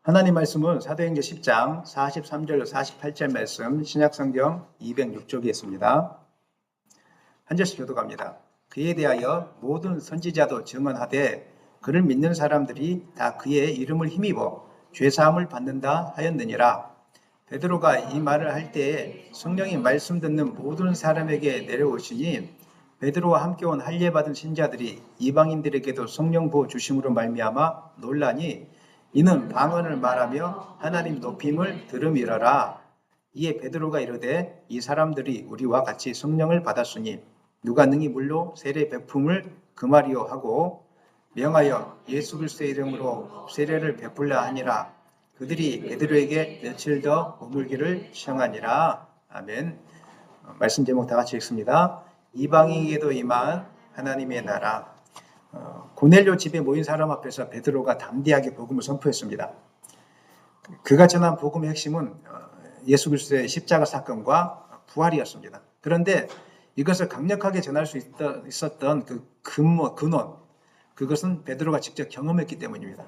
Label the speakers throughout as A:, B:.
A: 하나님 말씀은 사도행전 10장 43절 48절 말씀 신약성경 206쪽에 있습니다. 한 절씩 교독합니다. 그에 대하여 모든 선지자도 증언하되 그를 믿는 사람들이 다 그의 이름을 힘입어 죄사함을 받는다 하였느니라. 베드로가 이 말을 할 때에 성령이 말씀 듣는 모든 사람에게 내려오시니 베드로와 함께 온 할례 받은 신자들이 이방인들에게도 성령 부어 주심으로 말미암아 놀라니 이는 방언을 말하며 하나님 높임을 들음이러라. 이에 베드로가 이르되 이 사람들이 우리와 같이 성령을 받았으니 누가 능히 물로 세례 베품을 금하리요 하고 명하여 예수 그리스도의 이름으로 세례를 베풀라 하니라. 그들이 베드로에게 며칠 더 머물기를 청하니라. 아멘. 말씀 제목 다 같이 읽습니다. 이방인에게도 임한 하나님의 나라. 고넬료 집에 모인 사람 앞에서 베드로가 담대하게 복음을 선포했습니다. 그가 전한 복음의 핵심은 예수 그리스도의 십자가 사건과 부활이었습니다. 그런데 이것을 강력하게 전할 수 있었던 그 근원, 그것은 베드로가 직접 경험했기 때문입니다.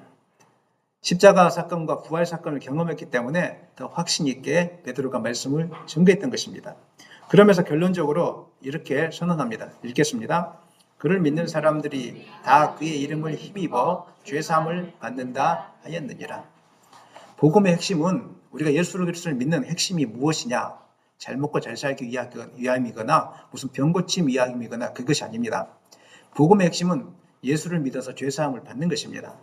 A: 십자가 사건과 부활 사건을 경험했기 때문에 더 확신 있게 베드로가 말씀을 전개했던 것입니다. 그러면서 결론적으로 이렇게 선언합니다. 읽겠습니다. 그를 믿는 사람들이 다 그의 이름을 힘입어 죄사함을 받는다 하였느니라. 복음의 핵심은 우리가 예수 그리스도를 믿는 핵심이 무엇이냐? 잘 먹고 잘 살기 위함이거나 무슨 병 고침 위함이거나 그것이 아닙니다. 복음의 핵심은 예수를 믿어서 죄사함을 받는 것입니다.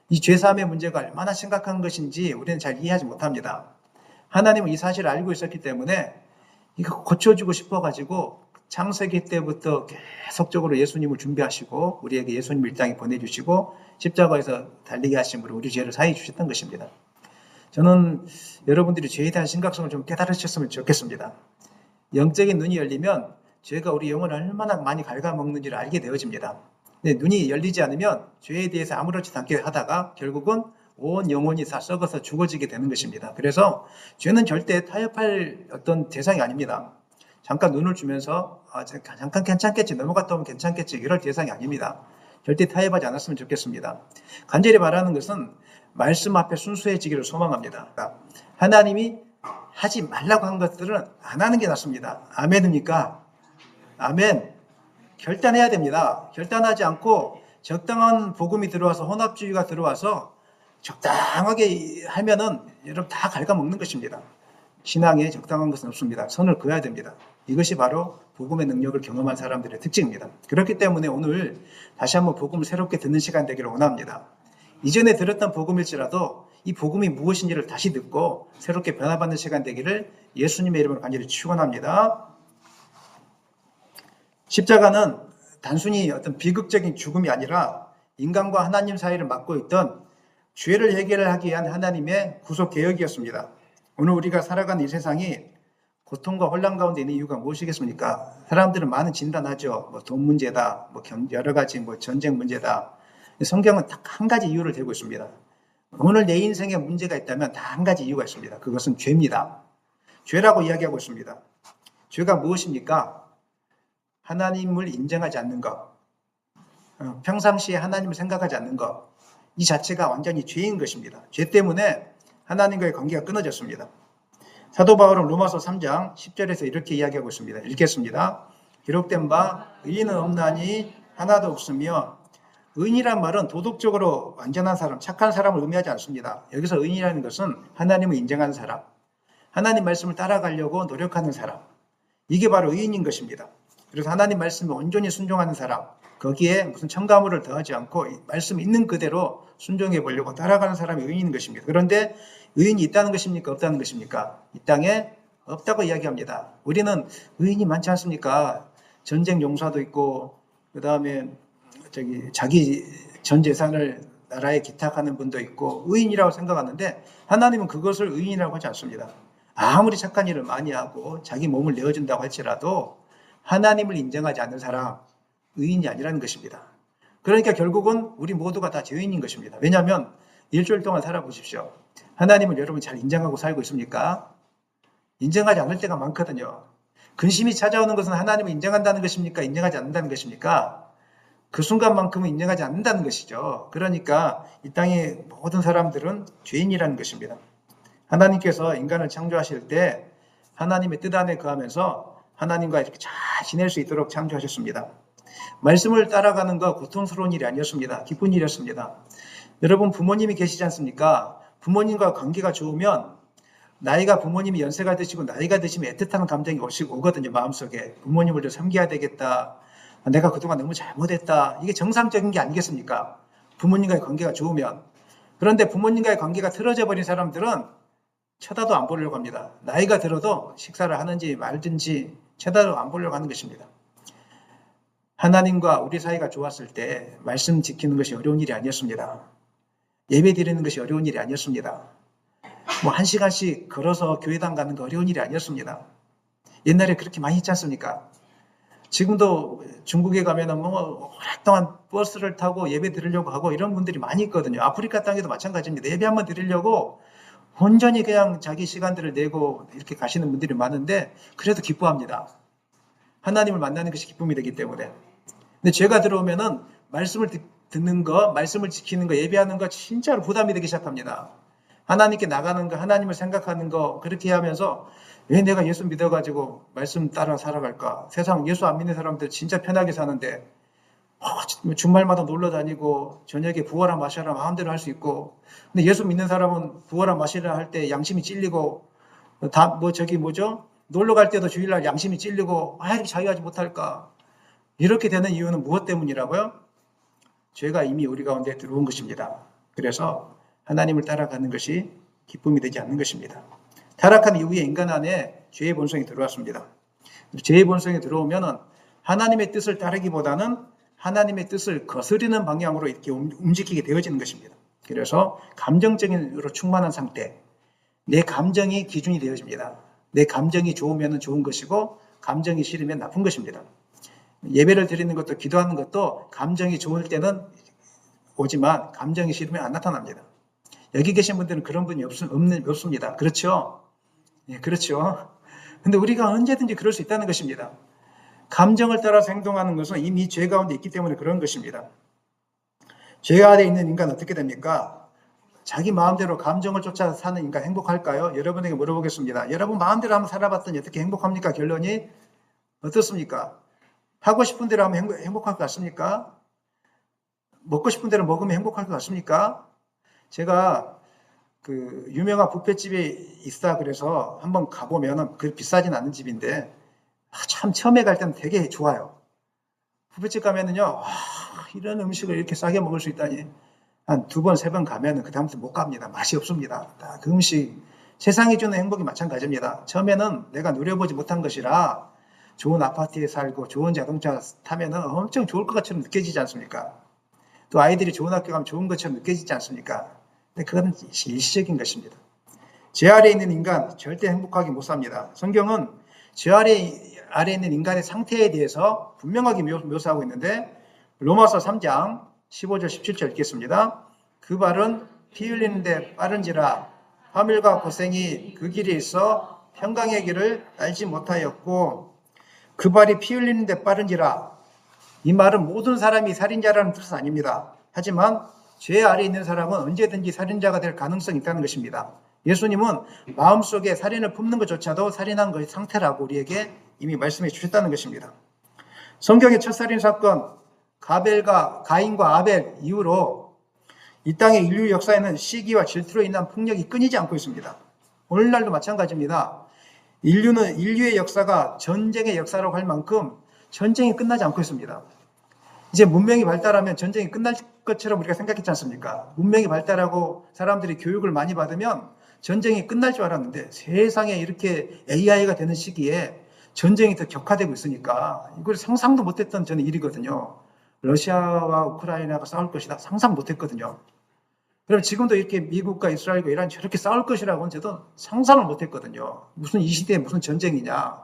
A: 이 죄사함의 문제가 얼마나 심각한 것인지 우리는 잘 이해하지 못합니다. 하나님은 이 사실을 알고 있었기 때문에 이거 고쳐주고 싶어가지고 창세기 때부터 계속적으로 예수님을 준비하시고 우리에게 예수님을 이 땅에 보내주시고 십자가에서 달리게 하심으로 우리 죄를 사해 주셨던 것입니다. 저는 여러분들이 죄에 대한 심각성을 좀 깨달으셨으면 좋겠습니다. 영적인 눈이 열리면 죄가 우리 영혼을 얼마나 많이 갉아먹는지를 알게 되어집니다. 근데 눈이 열리지 않으면 죄에 대해서 아무렇지도 않게 하다가 결국은 온 영혼이 다 썩어서 죽어지게 되는 것입니다. 그래서 죄는 절대 타협할 어떤 대상이 아닙니다. 잠깐 눈을 주면서 잠깐 괜찮겠지, 넘어갔다 오면 괜찮겠지, 이럴 대상이 아닙니다. 절대 타협하지 않았으면 좋겠습니다. 간절히 말하는 것은 말씀 앞에 순수해지기를 소망합니다. 하나님이 하지 말라고 한 것들은 안 하는 게 낫습니다. 아멘입니까? 아멘. 결단해야 됩니다. 결단하지 않고 적당한 복음이 들어와서 혼합주의가 들어와서 적당하게 하면은 여러분 다 갉아먹는 것입니다. 신앙에 적당한 것은 없습니다. 선을 그어야 됩니다. 이것이 바로 복음의 능력을 경험한 사람들의 특징입니다. 그렇기 때문에 오늘 다시 한번 복음을 새롭게 듣는 시간 되기를 원합니다. 이전에 들었던 복음일지라도 이 복음이 무엇인지를 다시 듣고 새롭게 변화받는 시간 되기를 예수님의 이름으로 간절히 축원합니다. 십자가는 단순히 어떤 비극적인 죽음이 아니라 인간과 하나님 사이를 막고 있던 죄를 해결하기 위한 하나님의 구속 계획이었습니다. 오늘 우리가 살아가는 이 세상이 고통과 혼란 가운데 있는 이유가 무엇이겠습니까? 사람들은 많은 진단하죠. 돈 문제다, 여러 가지 전쟁 문제다. 성경은 딱 한 가지 이유를 대고 있습니다. 오늘 내 인생에 문제가 있다면 다 한 가지 이유가 있습니다. 그것은 죄입니다. 죄라고 이야기하고 있습니다. 죄가 무엇입니까? 하나님을 인정하지 않는 것, 평상시에 하나님을 생각하지 않는 것, 이 자체가 완전히 죄인 것입니다. 죄 때문에 하나님과의 관계가 끊어졌습니다. 사도 바울은 로마서 3장 10절에서 이렇게 이야기하고 있습니다. 읽겠습니다. 기록된 바 의인은 없나니 하나도 없으며, 의인이란 말은 도덕적으로 완전한 사람, 착한 사람을 의미하지 않습니다. 여기서 의인이라는 것은 하나님을 인정하는 사람, 하나님 말씀을 따라가려고 노력하는 사람, 이게 바로 의인인 것입니다. 그래서 하나님 말씀에 온전히 순종하는 사람, 거기에 무슨 첨가물을 더하지 않고 말씀 있는 그대로 순종해 보려고 따라가는 사람이 의인인 것입니다. 그런데 의인이 있다는 것입니까? 없다는 것입니까? 이 땅에 없다고 이야기합니다. 우리는 의인이 많지 않습니까? 전쟁 용사도 있고, 그 다음에 자기 전 재산을 나라에 기탁하는 분도 있고 의인이라고 생각하는데, 하나님은 그것을 의인이라고 하지 않습니다. 아무리 착한 일을 많이 하고 자기 몸을 내어준다고 할지라도 하나님을 인정하지 않는 사람, 의인이 아니라는 것입니다. 그러니까 결국은 우리 모두가 다 죄인인 것입니다. 왜냐하면 일주일 동안 살아보십시오. 하나님을 여러분 잘 인정하고 살고 있습니까? 인정하지 않을 때가 많거든요. 근심이 찾아오는 것은 하나님을 인정한다는 것입니까? 인정하지 않는다는 것입니까? 그 순간만큼은 인정하지 않는다는 것이죠. 그러니까 이 땅의 모든 사람들은 죄인이라는 것입니다. 하나님께서 인간을 창조하실 때 하나님의 뜻 안에 거하면서 하나님과 이렇게 잘 지낼 수 있도록 창조하셨습니다. 말씀을 따라가는 거 고통스러운 일이 아니었습니다. 기쁜 일이었습니다. 여러분 부모님이 계시지 않습니까? 부모님과 관계가 좋으면 나이가 부모님이 연세가 드시고 나이가 드시면 애틋한 감정이 오거든요. 마음속에 부모님을 더 섬겨야 되겠다. 내가 그동안 너무 잘못했다. 이게 정상적인 게 아니겠습니까? 부모님과의 관계가 좋으면. 그런데 부모님과의 관계가 틀어져 버린 사람들은 쳐다도 안 보려고 합니다. 나이가 들어도 식사를 하는지 말든지 쳐다도 안 보려고 하는 것입니다. 하나님과 우리 사이가 좋았을 때 말씀 지키는 것이 어려운 일이 아니었습니다. 예배 드리는 것이 어려운 일이 아니었습니다. 뭐 1시간씩 걸어서 교회당 가는 거 어려운 일이 아니었습니다. 옛날에 그렇게 많이 했지 않습니까? 지금도 중국에 가면은 뭐 오랫동안 버스를 타고 예배 드리려고 하고 이런 분들이 많이 있거든요. 아프리카 땅에도 마찬가지입니다. 예배 한번 드리려고 온전히 그냥 자기 시간들을 내고 이렇게 가시는 분들이 많은데 그래도 기뻐합니다. 하나님을 만나는 것이 기쁨이 되기 때문에. 근데 죄가 들어오면은 말씀을 듣는 거, 말씀을 지키는 거, 예배하는 거 진짜로 부담이 되기 시작합니다. 하나님께 나가는 거, 하나님을 생각하는 거 그렇게 하면서 왜 내가 예수 믿어가지고 말씀 따라 살아갈까? 세상 예수 안 믿는 사람들 진짜 편하게 사는데 주말마다 놀러 다니고 저녁에 부어라 마셔라 마음대로 할 수 있고 근데 예수 믿는 사람은 부어라 마시라 할 때 양심이 찔리고 놀러 갈 때도 주일날 양심이 찔리고 이렇게 자유하지 못할까? 이렇게 되는 이유는 무엇 때문이라고요? 죄가 이미 우리 가운데 들어온 것입니다. 그래서 하나님을 따라가는 것이 기쁨이 되지 않는 것입니다. 타락한 이후에 인간 안에 죄의 본성이 들어왔습니다. 죄의 본성이 들어오면 하나님의 뜻을 따르기보다는 하나님의 뜻을 거스르는 방향으로 이렇게 움직이게 되어지는 것입니다. 그래서 감정적으로 충만한 상태, 내 감정이 기준이 되어집니다. 내 감정이 좋으면 좋은 것이고 감정이 싫으면 나쁜 것입니다. 예배를 드리는 것도 기도하는 것도 감정이 좋을 때는 오지만 감정이 싫으면 안 나타납니다. 여기 계신 분들은 그런 분이 없습니다. 그렇죠? 예, 그렇죠. 근데 우리가 언제든지 그럴 수 있다는 것입니다. 감정을 따라서 행동하는 것은 이미 죄 가운데 있기 때문에 그런 것입니다. 죄 안에 있는 인간은 어떻게 됩니까? 자기 마음대로 감정을 쫓아 사는 인간 행복할까요? 여러분에게 물어보겠습니다. 여러분 마음대로 한번 살아봤더니 어떻게 행복합니까? 결론이 어떻습니까? 하고 싶은 대로 하면 행복할 것 같습니까? 먹고 싶은 대로 먹으면 행복할 것 같습니까? 제가 그 유명한 뷔페집에 있다 그래서 한번 가보면은 그 비싸진 않은 집인데 참 처음에 갈 때는 되게 좋아요. 뷔페집 가면은요, 이런 음식을 이렇게 싸게 먹을 수 있다니 한 2번, 3번 가면은 그 다음부터 못 갑니다. 맛이 없습니다. 그 음식 세상이 주는 행복이 마찬가지입니다. 처음에는 내가 누려보지 못한 것이라 좋은 아파트에 살고 좋은 자동차 타면은 엄청 좋을 것 같처럼 느껴지지 않습니까? 또 아이들이 좋은 학교 가면 좋은 것처럼 느껴지지 않습니까? 근데 그건 일시적인 것입니다. 죄 아래에 있는 인간 절대 행복하게 못 삽니다. 성경은 죄 아래에 있는 인간의 상태에 대해서 분명하게 묘사하고 있는데 로마서 3장 15절 17절 읽겠습니다. 그 발은 피 흘리는데 빠른지라 화밀과 고생이 그 길에 있어 평강의 길을 알지 못하였고 그 발이 피 흘리는데 빠른지라 이 말은 모든 사람이 살인자라는 뜻은 아닙니다. 하지만 죄 아래에 있는 사람은 언제든지 살인자가 될 가능성이 있다는 것입니다. 예수님은 마음속에 살인을 품는 것조차도 살인한 것의 상태라고 우리에게 이미 말씀해 주셨다는 것입니다. 성경의 첫 살인 사건 가인과 아벨 이후로 이 땅의 인류 역사에는 시기와 질투로 인한 폭력이 끊이지 않고 있습니다. 오늘날도 마찬가지입니다. 인류의 역사가 전쟁의 역사라고 할 만큼 전쟁이 끝나지 않고 있습니다. 이제 문명이 발달하면 전쟁이 끝날 것처럼 우리가 생각했지 않습니까? 문명이 발달하고 사람들이 교육을 많이 받으면 전쟁이 끝날 줄 알았는데 세상에 이렇게 AI가 되는 시기에 전쟁이 더 격화되고 있으니까 이걸 상상도 못했던 저는 일이거든요. 러시아와 우크라이나가 싸울 것이다. 상상 못했거든요. 그럼 지금도 이렇게 미국과 이스라엘과 이란이 저렇게 싸울 것이라고는 저도 상상을 못했거든요. 무슨 이 시대에 무슨 전쟁이냐.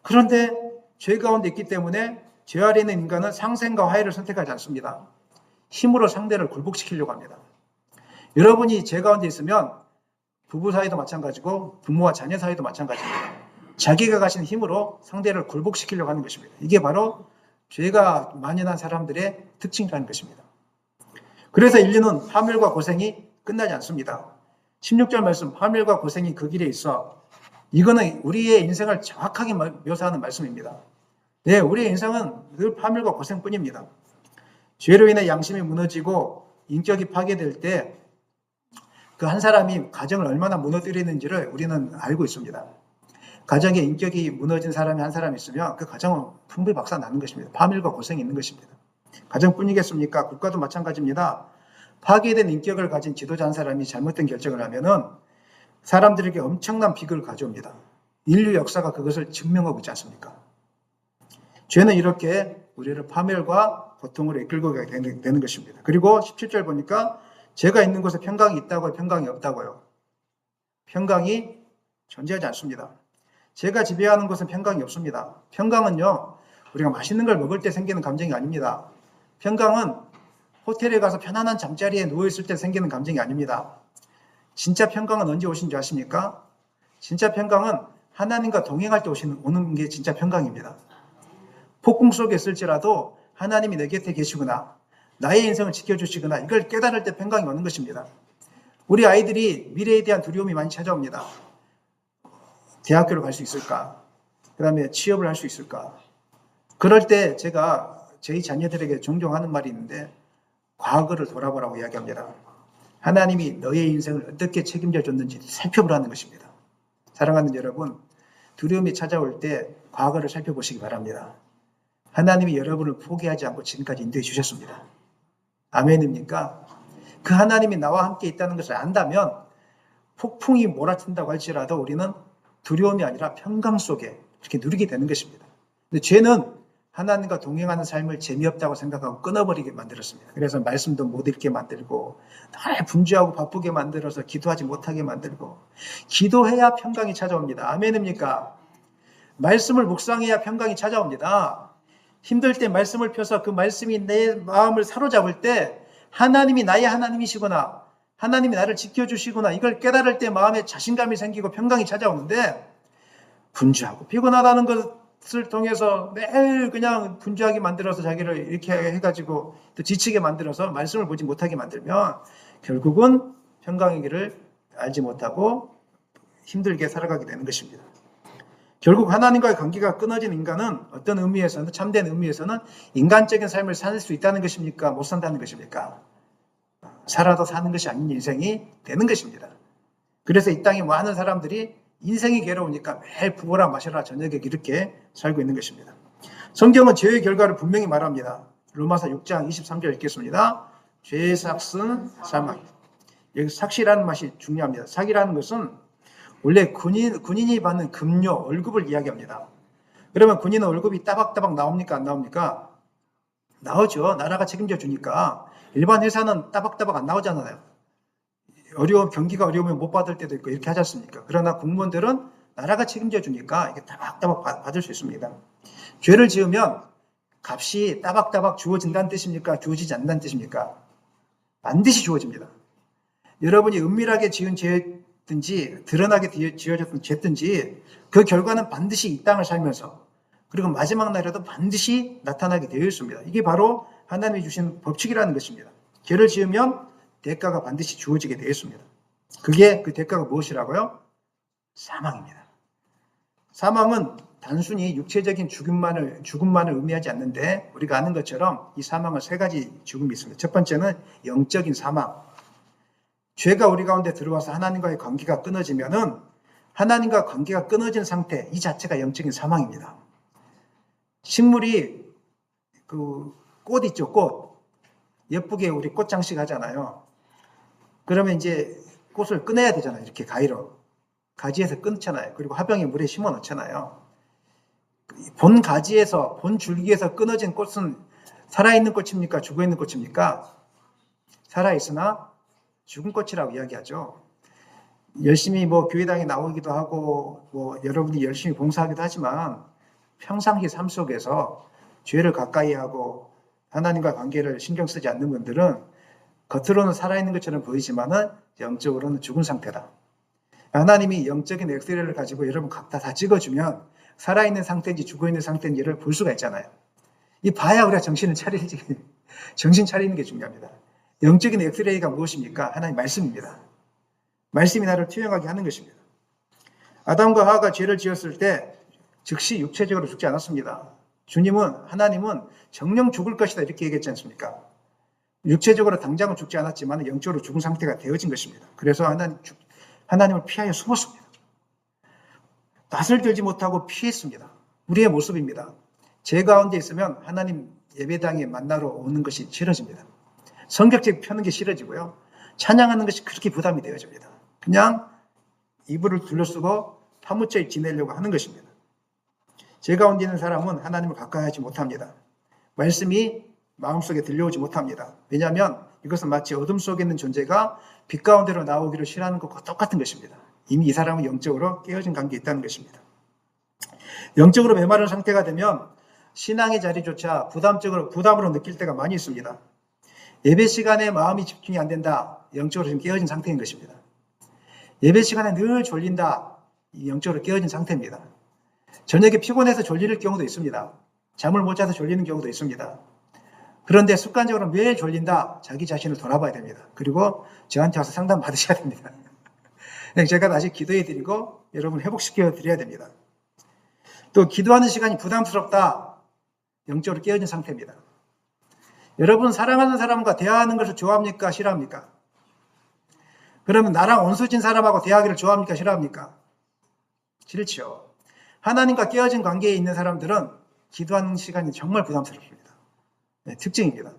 A: 그런데 죄 가운데 있기 때문에 죄 아래에 있는 인간은 상생과 화해를 선택하지 않습니다. 힘으로 상대를 굴복시키려고 합니다. 여러분이 죄 가운데 있으면 부부 사이도 마찬가지고 부모와 자녀 사이도 마찬가지입니다. 자기가 가진 힘으로 상대를 굴복시키려고 하는 것입니다. 이게 바로 죄가 만연한 사람들의 특징이라는 것입니다. 그래서 인류는 파멸과 고생이 끝나지 않습니다. 16절 말씀, 파멸과 고생이 그 길에 있어. 이거는 우리의 인생을 정확하게 묘사하는 말씀입니다. 네, 우리의 인생은 늘 파멸과 고생뿐입니다. 죄로 인해 양심이 무너지고 인격이 파괴될 때 그 한 사람이 가정을 얼마나 무너뜨리는지를 우리는 알고 있습니다. 가정의 인격이 무너진 사람이 한 사람 있으면 그 가정은 풍비 박사 나는 것입니다. 파멸과 고생이 있는 것입니다. 가정뿐이겠습니까? 국가도 마찬가지입니다. 파괴된 인격을 가진 지도자 한 사람이 잘못된 결정을 하면은 사람들에게 엄청난 비극을 가져옵니다. 인류 역사가 그것을 증명하고 있지 않습니까? 죄는 이렇게 우리를 파멸과 고통으로 이끌고 가게 되는 것입니다. 그리고 17절 보니까 죄가 있는 곳에 평강이 있다고요? 평강이 없다고요? 평강이 존재하지 않습니다. 죄가 지배하는 곳은 평강이 없습니다. 평강은요, 우리가 맛있는 걸 먹을 때 생기는 감정이 아닙니다. 평강은 호텔에 가서 편안한 잠자리에 누워있을 때 생기는 감정이 아닙니다. 진짜 평강은 언제 오신 줄 아십니까? 진짜 평강은 하나님과 동행할 때 오는 게 진짜 평강입니다. 폭풍 속에 있을지라도 하나님이 내 곁에 계시구나, 나의 인생을 지켜주시구나, 이걸 깨달을 때 평강이 오는 것입니다. 우리 아이들이 미래에 대한 두려움이 많이 찾아옵니다. 대학교를 갈 수 있을까? 그 다음에 취업을 할 수 있을까? 그럴 때 제가 저희 자녀들에게 종종 하는 말이 있는데, 과거를 돌아보라고 이야기합니다. 하나님이 너의 인생을 어떻게 책임져 줬는지 살펴보라는 것입니다. 사랑하는 여러분, 두려움이 찾아올 때 과거를 살펴보시기 바랍니다. 하나님이 여러분을 포기하지 않고 지금까지 인도해 주셨습니다. 아멘입니까? 그 하나님이 나와 함께 있다는 것을 안다면 폭풍이 몰아친다고 할지라도 우리는 두려움이 아니라 평강 속에 이렇게 누리게 되는 것입니다. 근데 죄는 하나님과 동행하는 삶을 재미없다고 생각하고 끊어버리게 만들었습니다. 그래서 말씀도 못 읽게 만들고, 늘 분주하고 바쁘게 만들어서 기도하지 못하게 만들고, 기도해야 평강이 찾아옵니다. 아멘입니까? 말씀을 묵상해야 평강이 찾아옵니다. 힘들 때 말씀을 펴서 그 말씀이 내 마음을 사로잡을 때 하나님이 나의 하나님이시구나, 하나님이 나를 지켜주시구나, 이걸 깨달을 때 마음에 자신감이 생기고 평강이 찾아오는데, 분주하고 피곤하다는 것을 통해서 매일 그냥 분주하게 만들어서 자기를 이렇게 해가지고 또 지치게 만들어서 말씀을 보지 못하게 만들면 결국은 평강의 길을 알지 못하고 힘들게 살아가게 되는 것입니다. 결국 하나님과의 관계가 끊어진 인간은 어떤 의미에서는, 참된 의미에서는 인간적인 삶을 살 수 있다는 것입니까? 못 산다는 것입니까? 살아도 사는 것이 아닌 인생이 되는 것입니다. 그래서 이 땅에 많은 사람들이 인생이 괴로우니까 매일 부어라 마셔라 저녁에 이렇게 살고 있는 것입니다. 성경은 죄의 결과를 분명히 말합니다. 로마서 6장 23절 읽겠습니다. 죄의 삭은 사망. 여기 삭이라는 맛이 중요합니다. 삭이라는 것은 원래 군인이 받는 급료, 월급을 이야기합니다. 그러면 군인은 월급이 따박따박 나옵니까? 안 나옵니까? 나오죠. 나라가 책임져 주니까. 일반 회사는 따박따박 안 나오잖아요. 경기가 어려우면 못 받을 때도 있고 이렇게 하지 않습니까? 그러나 공무원들은 나라가 책임져 주니까 이게 따박따박 받을 수 있습니다. 죄를 지으면 값이 따박따박 주어진다는 뜻입니까? 주어지지 않는다는 뜻입니까? 반드시 주어집니다. 여러분이 은밀하게 지은 죄든지 드러나게 지어졌던 죄든지 그 결과는 반드시 이 땅을 살면서, 그리고 마지막 날에도 반드시 나타나게 되어 있습니다. 이게 바로 하나님이 주신 법칙이라는 것입니다. 죄를 지으면 대가가 반드시 주어지게 되어 있습니다. 그게 그 대가가 무엇이라고요? 사망입니다. 사망은 단순히 육체적인 죽음만을 의미하지 않는데, 우리가 아는 것처럼 이 사망은 세 가지 죽음이 있습니다. 첫 번째는 영적인 사망. 죄가 우리 가운데 들어와서 하나님과의 관계가 끊어지면은, 하나님과 관계가 끊어진 상태, 이 자체가 영적인 사망입니다. 식물이 꽃 있죠, 꽃. 예쁘게 우리 꽃장식 하잖아요. 그러면 이제 꽃을 꺼내야 되잖아요. 이렇게 가위로. 가지에서 끊잖아요. 그리고 화병에 물에 심어 넣잖아요. 본 가지에서, 본 줄기에서 끊어진 꽃은 살아있는 꽃입니까? 죽어있는 꽃입니까? 살아있으나 죽은 꽃이라고 이야기하죠. 열심히 교회당에 나오기도 하고, 여러분이 열심히 봉사하기도 하지만, 평상시 삶 속에서 죄를 가까이 하고, 하나님과 관계를 신경 쓰지 않는 분들은 겉으로는 살아있는 것처럼 보이지만은 영적으로는 죽은 상태다. 하나님이 영적인 엑스레이를 가지고 여러분 각각 다 찍어주면 살아있는 상태인지 죽어있는 상태인지를 볼 수가 있잖아요. 이 봐야 우리가 정신을 차리지. 정신 차리는 게 중요합니다. 영적인 엑스레이가 무엇입니까? 하나님 말씀입니다. 말씀이 나를 투영하게 하는 것입니다. 아담과 하와가 죄를 지었을 때 즉시 육체적으로 죽지 않았습니다. 하나님은 정령 죽을 것이다 이렇게 얘기했지 않습니까? 육체적으로 당장은 죽지 않았지만 영적으로 죽은 상태가 되어진 것입니다. 그래서 하나님을 피하여 숨었습니다. 낯을 들지 못하고 피했습니다. 우리의 모습입니다. 제 가운데 있으면 하나님 예배당에 만나러 오는 것이 싫어집니다. 성경책 펴는 게 싫어지고요. 찬양하는 것이 그렇게 부담이 되어집니다. 그냥 이불을 둘러쓰고 파묻혀 지내려고 하는 것입니다. 제 가운데 있는 사람은 하나님을 가까이 하지 못합니다. 말씀이 마음속에 들려오지 못합니다. 왜냐하면 이것은 마치 어둠 속에 있는 존재가 빛 가운데로 나오기를 싫어하는 것과 똑같은 것입니다. 이미 이 사람은 영적으로 깨어진 관계에 있다는 것입니다. 영적으로 메마른 상태가 되면 신앙의 자리조차 부담으로 느낄 때가 많이 있습니다. 예배 시간에 마음이 집중이 안 된다. 영적으로 지금 깨어진 상태인 것입니다. 예배 시간에 늘 졸린다. 영적으로 깨어진 상태입니다. 저녁에 피곤해서 졸릴 경우도 있습니다. 잠을 못 자서 졸리는 경우도 있습니다. 그런데 습관적으로 매일 졸린다. 자기 자신을 돌아봐야 됩니다. 그리고 저한테 와서 상담 받으셔야 됩니다. 제가 다시 기도해 드리고 여러분 회복시켜 드려야 됩니다. 또 기도하는 시간이 부담스럽다. 영적으로 깨어진 상태입니다. 여러분 사랑하는 사람과 대화하는 것을 좋아합니까? 싫어합니까? 그러면 나랑 온수진 사람하고 대화하기를 좋아합니까? 싫어합니까? 싫죠. 하나님과 깨어진 관계에 있는 사람들은 기도하는 시간이 정말 부담스럽습니다. 네, 특징입니다.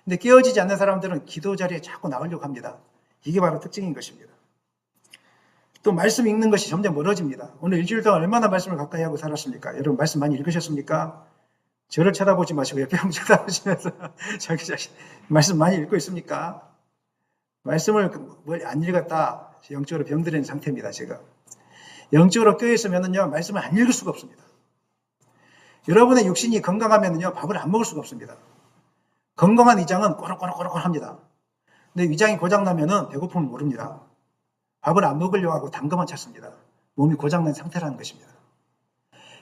A: 근데 깨어지지 않는 사람들은 기도 자리에 자꾸 나오려고 합니다. 이게 바로 특징인 것입니다. 또 말씀 읽는 것이 점점 멀어집니다. 오늘 일주일 동안 얼마나 말씀을 가까이 하고 살았습니까? 여러분 말씀 많이 읽으셨습니까? 저를 쳐다보지 마시고 옆에 형 쳐다보시면서 자기 자신 말씀 많이 읽고 있습니까? 말씀을 안 읽었다. 영적으로 병들은 상태입니다. 제가. 영적으로 깨어있으면요 말씀을 안 읽을 수가 없습니다. 여러분의 육신이 건강하면요 밥을 안 먹을 수가 없습니다. 건강한 위장은 꼬락꼬락꼬락 합니다. 근데 위장이 고장나면은 배고픔을 모릅니다. 밥을 안 먹으려고 하고 단 것만 찾습니다. 몸이 고장난 상태라는 것입니다.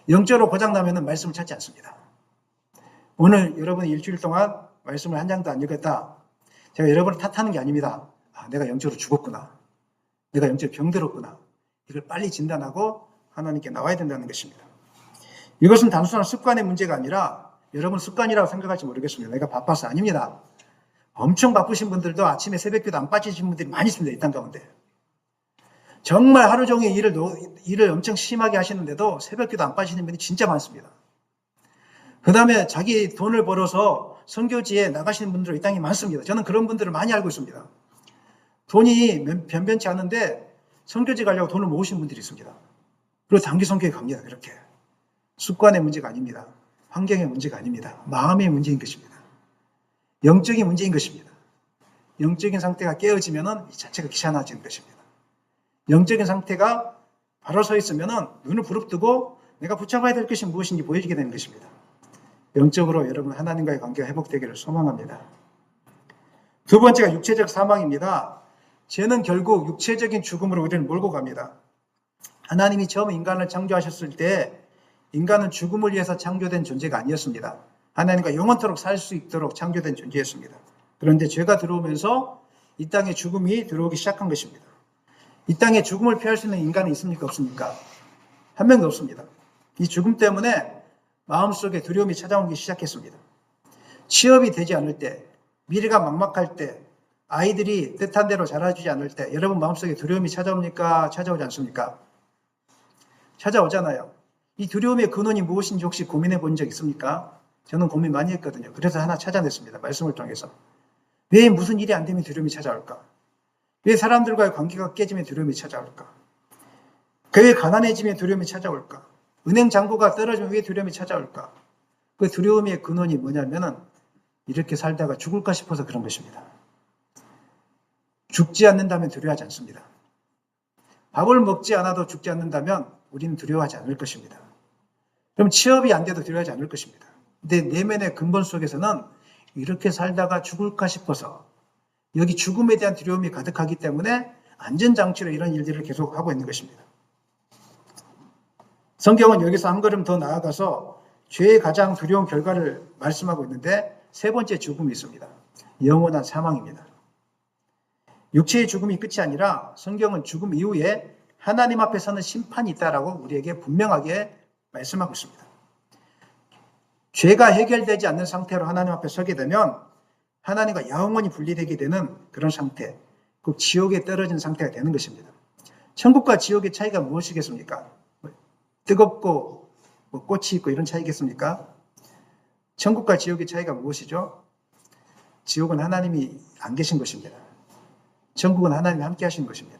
A: 영적으로 고장나면은 말씀을 찾지 않습니다. 오늘 여러분이 일주일 동안 말씀을 한 장도 안 읽었다. 제가 여러분을 탓하는 게 아닙니다. 내가 영적으로 죽었구나. 내가 영적으로 병들었구나. 이걸 빨리 진단하고 하나님께 나와야 된다는 것입니다. 이것은 단순한 습관의 문제가 아니라 여러분 습관이라고 생각할지 모르겠습니다. 내가 바빠서 아닙니다. 엄청 바쁘신 분들도 아침에 새벽기도 안 빠지신 분들이 많이 있습니다. 이 땅 가운데. 정말 하루 종일 일을 엄청 심하게 하시는데도 새벽기도 안 빠지시는 분이 진짜 많습니다. 그 다음에 자기 돈을 벌어서 선교지에 나가시는 분들이 이 땅에 많습니다. 저는 그런 분들을 많이 알고 있습니다. 돈이 변변치 않은데 선교지 가려고 돈을 모으시는 분들이 있습니다. 그리고 단기 선교에 갑니다. 그렇게. 습관의 문제가 아닙니다. 환경의 문제가 아닙니다. 마음의 문제인 것입니다. 영적인 문제인 것입니다. 영적인 상태가 깨어지면 이 자체가 귀찮아지는 것입니다. 영적인 상태가 바로 서 있으면 눈을 부릅뜨고 내가 붙잡아야 될 것이 무엇인지 보여지게 되는 것입니다. 영적으로 여러분 하나님과의 관계가 회복되기를 소망합니다. 두 번째가 육체적 사망입니다. 죄는 결국 육체적인 죽음으로 우리를 몰고 갑니다. 하나님이 처음 인간을 창조하셨을 때 인간은 죽음을 위해서 창조된 존재가 아니었습니다. 하나님과 영원토록 살 수 있도록 창조된 존재였습니다. 그런데 죄가 들어오면서 이 땅에 죽음이 들어오기 시작한 것입니다. 이 땅에 죽음을 피할 수 있는 인간이 있습니까? 없습니까? 한 명도 없습니다. 이 죽음 때문에 마음속에 두려움이 찾아오기 시작했습니다. 취업이 되지 않을 때, 미래가 막막할 때, 아이들이 뜻한 대로 자라주지 않을 때 여러분 마음속에 두려움이 찾아옵니까? 찾아오지 않습니까? 찾아오잖아요. 이 두려움의 근원이 무엇인지 혹시 고민해 본 적 있습니까? 저는 고민 많이 했거든요. 그래서 하나 찾아냈습니다. 말씀을 통해서. 왜 무슨 일이 안 되면 두려움이 찾아올까? 왜 사람들과의 관계가 깨지면 두려움이 찾아올까? 왜 가난해지면 두려움이 찾아올까? 은행 잔고가 떨어지면 왜 두려움이 찾아올까? 그 두려움의 근원이 뭐냐면은 이렇게 살다가 죽을까 싶어서 그런 것입니다. 죽지 않는다면 두려워하지 않습니다. 밥을 먹지 않아도 죽지 않는다면 우리는 두려워하지 않을 것입니다. 그럼 취업이 안 돼도 두려워하지 않을 것입니다. 근데 내면의 근본 속에서는 이렇게 살다가 죽을까 싶어서 여기 죽음에 대한 두려움이 가득하기 때문에 안전장치로 이런 일들을 계속 하고 있는 것입니다. 성경은 여기서 한 걸음 더 나아가서 죄의 가장 두려운 결과를 말씀하고 있는데 세 번째 죽음이 있습니다. 영원한 사망입니다. 육체의 죽음이 끝이 아니라 성경은 죽음 이후에 하나님 앞에 서는 심판이 있다라고 우리에게 분명하게 말씀하고 있습니다. 죄가 해결되지 않는 상태로 하나님 앞에 서게 되면 하나님과 영원히 분리되게 되는 그런 상태, 꼭 지옥에 떨어진 상태가 되는 것입니다. 천국과 지옥의 차이가 무엇이겠습니까? 뜨겁고 꽃이 있고 이런 차이겠습니까? 천국과 지옥의 차이가 무엇이죠? 지옥은 하나님이 안 계신 것입니다. 천국은 하나님이 함께 하시는 것입니다.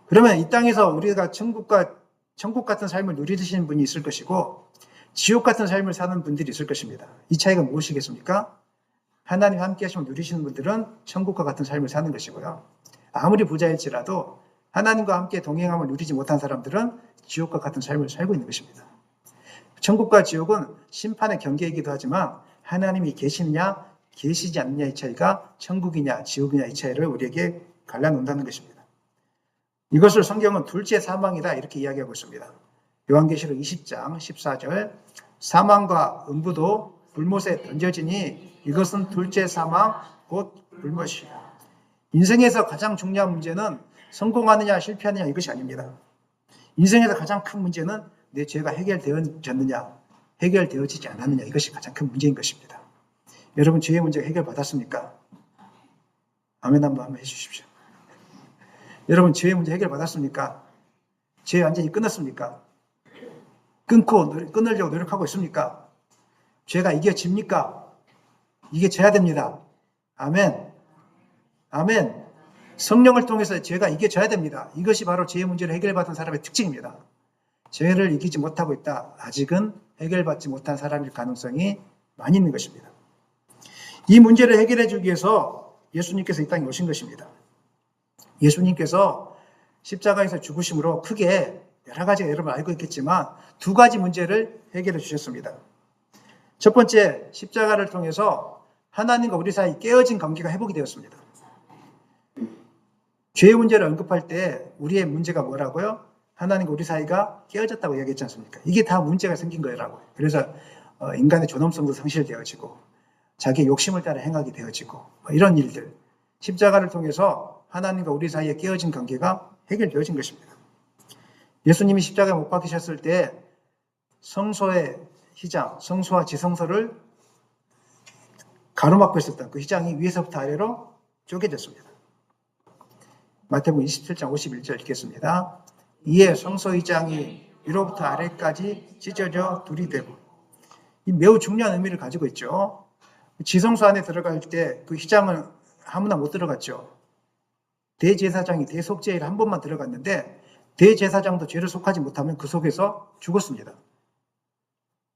A: 그러면 이 땅에서 우리가 천국 같은 삶을 누리시는 분이 있을 것이고 지옥 같은 삶을 사는 분들이 있을 것입니다. 이 차이가 무엇이겠습니까? 하나님 함께 하시면 누리시는 분들은 천국과 같은 삶을 사는 것이고요. 아무리 부자일지라도 하나님과 함께 동행함을 누리지 못한 사람들은 지옥과 같은 삶을 살고 있는 것입니다. 천국과 지옥은 심판의 경계이기도 하지만 하나님이 계시느냐 계시지 않느냐의 차이가 천국이냐 지옥이냐 의 차이를 우리에게 갈라놓는다는 것입니다. 이것을 성경은 둘째 사망이다 이렇게 이야기하고 있습니다. 요한계시록 20장 14절 사망과 음부도 불못에 던져지니 이것은 둘째 사망 곧 불못이야. 인생에서 가장 중요한 문제는 성공하느냐 실패하느냐 이것이 아닙니다. 인생에서 가장 큰 문제는 내 죄가 해결되어졌느냐 해결되어지지 않았느냐 이것이 가장 큰 문제인 것입니다. 여러분 죄의 문제가 해결받았습니까? 아멘 한번 해주십시오. 여러분 죄의 문제 해결받았습니까? 죄 완전히 끊었습니까? 끊으려고 노력하고 있습니까? 죄가 이겨집니까? 이겨져야 됩니다. 아멘. 아멘. 성령을 통해서 죄가 이겨져야 됩니다. 이것이 바로 죄의 문제를 해결받은 사람의 특징입니다. 죄를 이기지 못하고 있다. 아직은 해결받지 못한 사람일 가능성이 많이 있는 것입니다. 이 문제를 해결해 주기 위해서 예수님께서 이 땅에 오신 것입니다. 예수님께서 십자가에서 죽으심으로 크게 여러 가지가 여러분 알고 있겠지만 두 가지 문제를 해결해 주셨습니다. 첫 번째, 십자가를 통해서 하나님과 우리 사이 깨어진 관계가 회복이 되었습니다. 죄의 문제를 언급할 때 우리의 문제가 뭐라고요? 하나님과 우리 사이가 깨어졌다고 얘기했지 않습니까? 이게 다 문제가 생긴 거라고요. 그래서 인간의 존엄성도 상실되어지고 자기의 욕심을 따라 행하게 되어지고 이런 일들, 십자가를 통해서 하나님과 우리 사이에 깨어진 관계가 해결되어진 것입니다. 예수님이 십자가에 못 박히셨을 때 성소의 휘장, 성소와 지성소를 가로막고 있었던 그 휘장이 위에서부터 아래로 쪼개졌습니다. 마태복음 27장 51절 읽겠습니다. 이에 성소 휘장이 위로부터 아래까지 찢어져 둘이 되고, 이 매우 중요한 의미를 가지고 있죠. 지성소 안에 들어갈 때 그 휘장은 아무나 못 들어갔죠. 대제사장이 대속죄를 한 번만 들어갔는데 대제사장도 죄를 속하지 못하면 그 속에서 죽었습니다.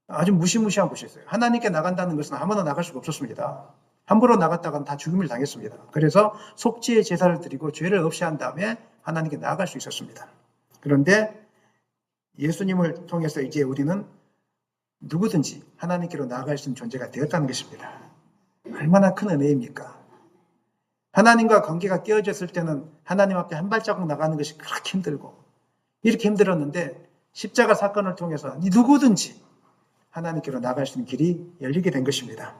A: 아주 무시무시한 곳이었어요. 하나님께 나간다는 것은 아무나 나갈 수가 없었습니다. 함부로 나갔다가는 다 죽임을 당했습니다. 그래서 속죄의 제사를 드리고 죄를 없이 한 다음에 하나님께 나아갈 수 있었습니다. 그런데 예수님을 통해서 이제 우리는 누구든지 하나님께로 나아갈 수 있는 존재가 되었다는 것입니다. 얼마나 큰 은혜입니까? 하나님과 관계가 깨어졌을 때는 하나님 앞에 한 발자국 나가는 것이 그렇게 힘들고 이렇게 힘들었는데 십자가 사건을 통해서 누구든지 하나님께로 나아갈 수 있는 길이 열리게 된 것입니다.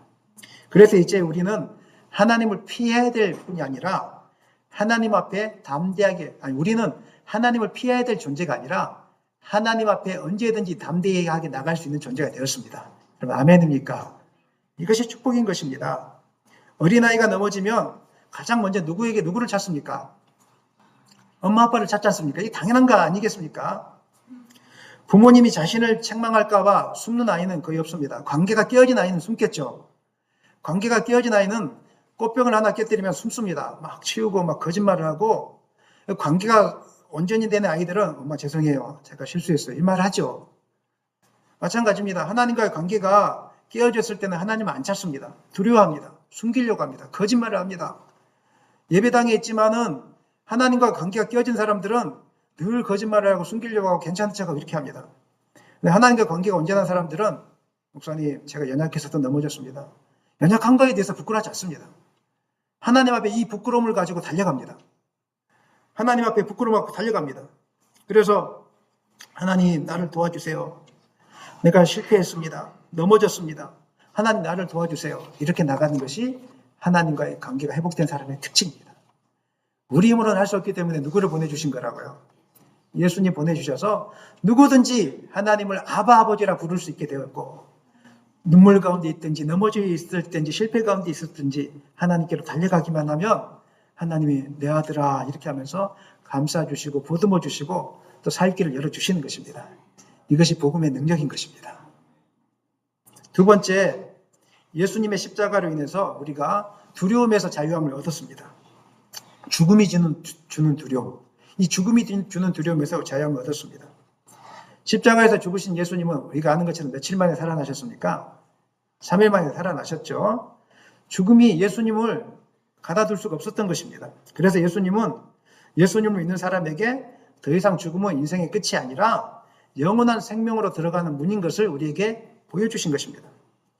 A: 그래서 이제 우리는 하나님을 피해야 될 뿐이 아니라 하나님 앞에 담대하게, 우리는 하나님을 피해야 될 존재가 아니라 하나님 앞에 언제든지 담대하게 나갈 수 있는 존재가 되었습니다. 여러분 아멘입니까? 이것이 축복인 것입니다. 어린아이가 넘어지면 가장 먼저 누구를 찾습니까? 엄마 아빠를 찾지 않습니까? 이게 당연한 거 아니겠습니까? 부모님이 자신을 책망할까 봐 숨는 아이는 거의 없습니다. 관계가 깨어진 아이는 숨겠죠. 관계가 깨어진 아이는 꽃병을 하나 깨뜨리면 숨습니다. 막 치우고 막 거짓말을 하고, 관계가 온전히 된 아이들은 엄마 죄송해요, 제가 실수했어요, 이 말 하죠. 마찬가지입니다. 하나님과의 관계가 깨어졌을 때는 하나님을 안 찾습니다. 두려워합니다. 숨기려고 합니다. 거짓말을 합니다. 예배당에 있지만은 하나님과 관계가 깨어진 사람들은 늘 거짓말을 하고 숨기려고 하고 괜찮은 척하고 이렇게 합니다. 근데 하나님과 관계가 온전한 사람들은, 목사님 제가 연약해서도 넘어졌습니다, 연약한 거에 대해서 부끄러워하지 않습니다. 하나님 앞에 이 부끄러움을 가지고 달려갑니다. 하나님 앞에 부끄러움 갖고 달려갑니다. 그래서 하나님 나를 도와주세요. 내가 실패했습니다. 넘어졌습니다. 하나님 나를 도와주세요. 이렇게 나가는 것이 하나님과의 관계가 회복된 사람의 특징입니다. 우리 힘으로는 할 수 없기 때문에 누구를 보내주신 거라고요? 예수님 보내주셔서 누구든지 하나님을 아바 아버지라 부를 수 있게 되었고, 눈물 가운데 있든지 넘어져 있을 든지 실패 가운데 있었든지 하나님께로 달려가기만 하면 하나님이 내 아들아 이렇게 하면서 감싸주시고 보듬어 주시고 또 살 길을 열어주시는 것입니다. 이것이 복음의 능력인 것입니다. 두 번째, 예수님의 십자가로 인해서 우리가 두려움에서 자유함을 얻었습니다. 죽음이 주는 두려움, 이 죽음이 주는 두려움에서 자유함을 얻었습니다. 십자가에서 죽으신 예수님은 우리가 아는 것처럼 며칠 만에 살아나셨습니까? 3일 만에 살아나셨죠. 죽음이 예수님을 가다둘 수가 없었던 것입니다. 그래서 예수님을 믿는 사람에게 더 이상 죽음은 인생의 끝이 아니라 영원한 생명으로 들어가는 문인 것을 우리에게 보여주신 것입니다.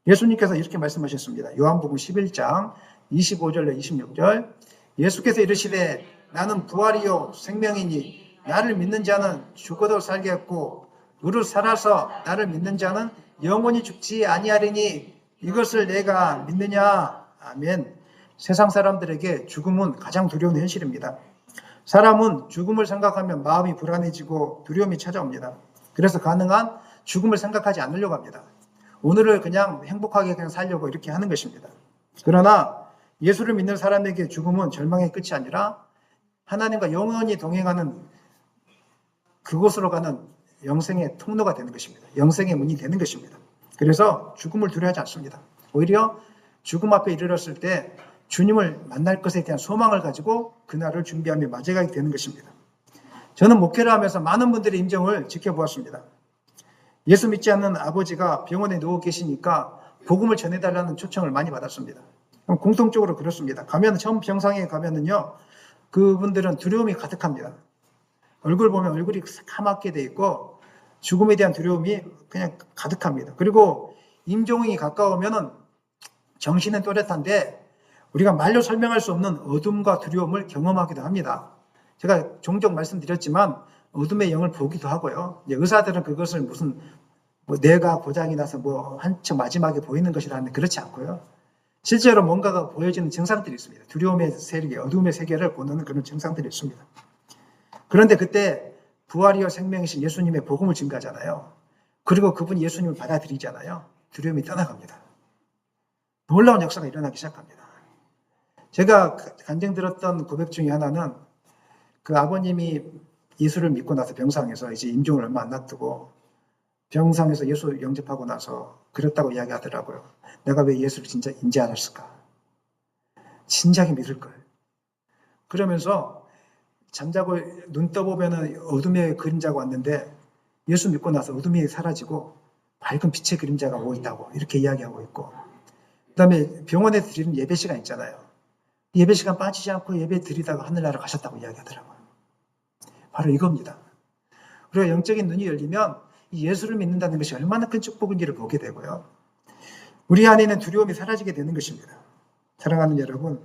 A: 예수님께서 이렇게 말씀하셨습니다. 요한복음 11장 25절로 26절, 예수께서 이르시되 나는 부활이요 생명이니 나를 믿는 자는 죽어도 살겠고 무릇 살아서 나를 믿는 자는 영원히 죽지 아니하리니 이것을 내가 믿느냐. 아멘. 세상 사람들에게 죽음은 가장 두려운 현실입니다. 사람은 죽음을 생각하면 마음이 불안해지고 두려움이 찾아옵니다. 그래서 가능한 죽음을 생각하지 않으려고 합니다. 오늘을 그냥 행복하게 그냥 살려고 이렇게 하는 것입니다. 그러나 예수를 믿는 사람에게 죽음은 절망의 끝이 아니라 하나님과 영원히 동행하는 그곳으로 가는 영생의 통로가 되는 것입니다. 영생의 문이 되는 것입니다. 그래서 죽음을 두려워하지 않습니다. 오히려 죽음 앞에 이르렀을 때 주님을 만날 것에 대한 소망을 가지고 그날을 준비하며 맞이하게 되는 것입니다. 저는 목회를 하면서 많은 분들의 임종을 지켜보았습니다. 예수 믿지 않는 아버지가 병원에 누워 계시니까 복음을 전해달라는 초청을 많이 받았습니다. 공통적으로 그렇습니다. 처음 병상에 가면은요, 그분들은 두려움이 가득합니다. 얼굴 보면 얼굴이 까맣게 돼 있고 죽음에 대한 두려움이 그냥 가득합니다. 그리고 임종이 가까우면은 정신은 또렷한데 우리가 말로 설명할 수 없는 어둠과 두려움을 경험하기도 합니다. 제가 종종 말씀드렸지만 어둠의 영을 보기도 하고요. 의사들은 그것을 무슨 뇌가 고장이 나서 한층 마지막에 보이는 것이라는 그렇지 않고요. 실제로 뭔가가 보여지는 증상들이 있습니다. 두려움의 세계, 어둠의 세계를 보는 그런 증상들이 있습니다. 그런데 그때 부활이요 생명이신 예수님의 복음을 증가하잖아요. 그리고 그분이 예수님을 받아들이잖아요. 두려움이 떠나갑니다. 놀라운 역사가 일어나기 시작합니다. 제가 간증 들었던 고백 중에 하나는 그 아버님이 예수를 믿고 나서 병상에서 이제 임종을 얼마 안 놔두고 병상에서 예수 영접하고 나서 그랬다고 이야기하더라고요. 내가 왜 예수를 진짜 인지 않았을까? 진작에 믿을걸. 그러면서 잠자고 눈 떠보면 어둠의 그림자가 왔는데 예수 믿고 나서 어둠이 사라지고 밝은 빛의 그림자가 오고 있다고 이렇게 이야기하고 있고, 그 다음에 병원에 드리는 예배 시간 있잖아요. 예배 시간 빠지지 않고 예배 드리다가 하늘나라 가셨다고 이야기하더라고요. 바로 이겁니다. 우리가 영적인 눈이 열리면 이 예수를 믿는다는 것이 얼마나 큰 축복인지를 보게 되고요. 우리 안에는 두려움이 사라지게 되는 것입니다. 사랑하는 여러분,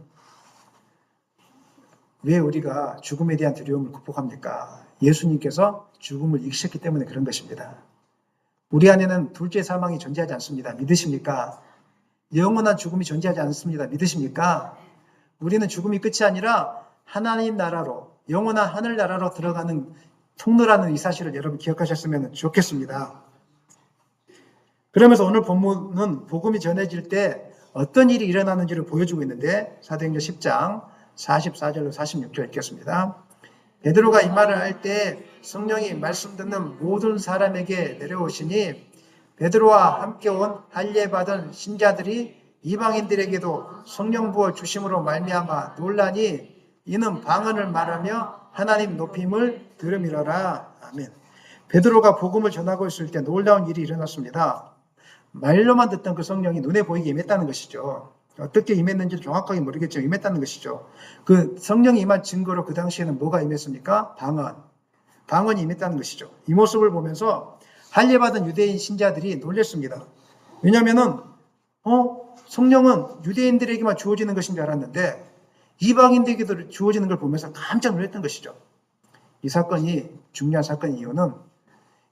A: 왜 우리가 죽음에 대한 두려움을 극복합니까? 예수님께서 죽음을 이기셨기 때문에 그런 것입니다. 우리 안에는 둘째 사망이 존재하지 않습니다. 믿으십니까? 영원한 죽음이 존재하지 않습니다. 믿으십니까? 우리는 죽음이 끝이 아니라 하나님 나라로, 영원한 하늘나라로 들어가는 통로라는 이 사실을 여러분 기억하셨으면 좋겠습니다. 그러면서 오늘 본문은 복음이 전해질 때 어떤 일이 일어나는지를 보여주고 있는데 사도행전 10장 44절로 46절 읽겠습니다. 베드로가 이 말을 할 때 성령이 말씀 듣는 모든 사람에게 내려오시니 베드로와 함께 온 할례 받은 신자들이 이방인들에게도 성령 부어 주심으로 말미암아 놀라니 이는 방언을 말하며 하나님 높임을 들음이로라. 아멘. 베드로가 복음을 전하고 있을 때 놀라운 일이 일어났습니다. 말로만 듣던 그 성령이 눈에 보이게 임했다는 것이죠. 어떻게 임했는지 정확하게 모르겠지만 임했다는 것이죠. 그 성령이 임한 증거로 그 당시에는 뭐가 임했습니까? 방언이 임했다는 것이죠. 이 모습을 보면서 할례받은 유대인 신자들이 놀랐습니다. 왜냐하면은 성령은 유대인들에게만 주어지는 것인 줄 알았는데 이방인들에게도 주어지는 걸 보면서 깜짝 놀랐던 것이죠. 이 사건이 중요한 사건의 이유는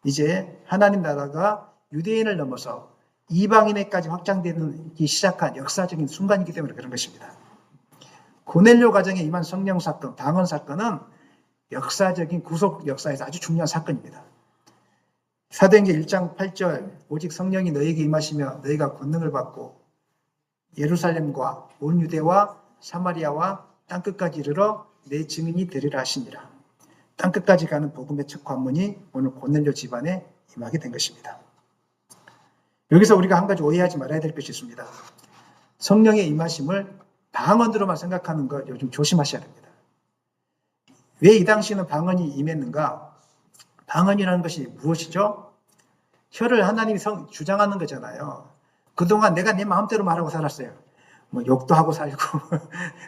A: 이제 하나님 나라가 유대인을 넘어서 이방인에까지 확장되기 시작한 역사적인 순간이기 때문에 그런 것입니다. 고넬료 가정에 임한 성령 사건, 방언 사건은 역사적인 구속 역사에서 아주 중요한 사건입니다. 사도행전 1장 8절 오직 성령이 너희에게 임하시며 너희가 권능을 받고 예루살렘과 온 유대와 사마리아와 땅끝까지 이르러 내 증인이 되리라 하시니라. 땅끝까지 가는 복음의 첫 관문이 오늘 고넬료 집안에 임하게 된 것입니다. 여기서 우리가 한 가지 오해하지 말아야 될 것이 있습니다. 성령의 임하심을 방언으로만 생각하는 것 요즘 조심하셔야 됩니다. 왜 이 당시에는 방언이 임했는가? 방언이라는 것이 무엇이죠? 혀를 하나님이 주장하는 거잖아요. 그동안 내가 내 마음대로 말하고 살았어요. 뭐 욕도 하고 살고